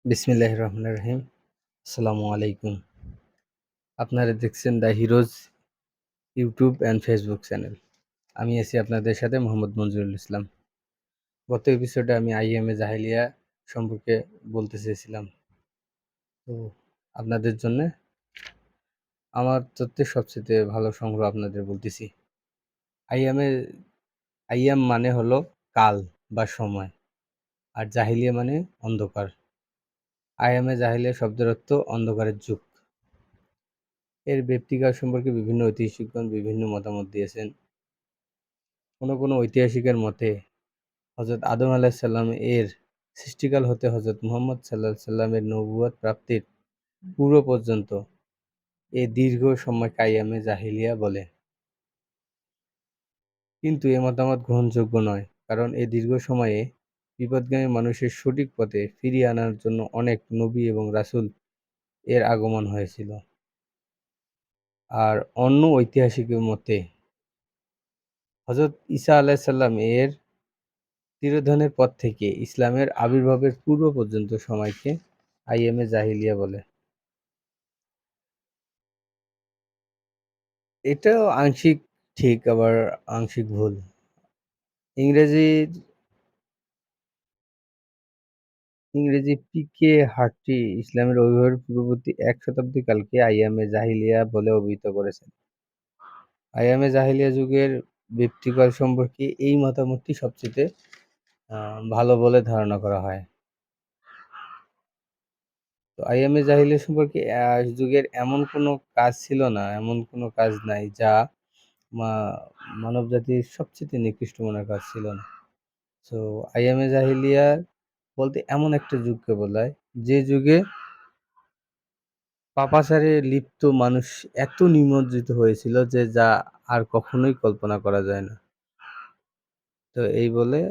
বিসমিল্লাহির রহমানির রহিম। আসসালামু আলাইকুম। আপনারা দেখছেন the heroes YouTube and Facebook channel. আমি আছি আপনাদের সাথে মোহাম্মদ মঞ্জুরুল ইসলাম। গত এপিসোডে আমি আইএমএ জাহেলিয়া সম্পর্কে বলতে চেয়েছিলাম। তো আপনাদের জন্যে আমার তথ্যের সবচেয়ে ভালো সংগ্রহ আপনাদের বলতেছি। আইএমএ আইয়াম মানে হলো কাল বা সময়, আর জাহিলিয়া মানে অন্ধকার। আইএমএ জাহেলিয়া শব্দের অর্থ অন্ধকারের যুগ। এর ব্যক্তিকাল সম্পর্কে বিভিন্ন ঐতিহাসিকগণ বিভিন্ন মতামত দিয়েছেন। কোনো ঐতিহাসিকের মতে হযরত আদম আলাইহিসসালাম এর সৃষ্টিকাল হতে হযরত মুহাম্মদ সাল্লাল্লাহু আলাইহি সাল্লামের নবুয়ত প্রাপ্তির পূর্ব পর্যন্ত এ দীর্ঘ সময়কে আইয়ামে জাহিলিয়া বলে। কিন্তু এ মতামত গ্রহণযোগ্য নয়, কারণ এ দীর্ঘ সময়ে বিপথগামী মানুষের সঠিক পথে ফিরিয়ে আনার জন্য অনেক নবী এবং রাসূল এর আগমন হয়েছিল। আর অন্য ঐতিহাসিকের মতে হযরত ঈসা আলাইহিস সালাম এর তিরোধানের পর থেকে ইসলামের আবির্ভাবের পূর্ব পর্যন্ত সময়কে আইয়ামে জাহিলিয়া বলে। এটাও আংশিক ঠিক, আবার আংশিক ভুল। ইংরেজির ইংরেজি পি.কে. হার্ট্রি ইসলামের আবির্ভাবের পূর্ববর্তী ১ শতাব্দী কালকে আইয়ামে জাহিলিয়া বলে অভিহিত করেছেন। আইয়ামে জাহিলিয়া যুগের ব্যক্তিকাল সম্পর্কে এই মতামতটি সবচেয়ে ভালো বলে ধারণা করা হয়। তো আইয়ামে জাহিলিয়া সম্পর্কে যুগের এমন কোনো কাজ ছিল না, এমন কোনো কাজ নাই যা মা মানবজাতির সবচেয়ে নিকৃষ্ট মনের কাজ ছিল না। সো আইয়ামে জাহিলিয়া বলতে এমন একটা যুগকে বোঝায় যে যুগে পাপাচারে লিপ্ত মানুষ এত নিমজ্জিত হয়েছিল যে যা আর কখনোই কল্পনা করা যায় না। তো এই বলে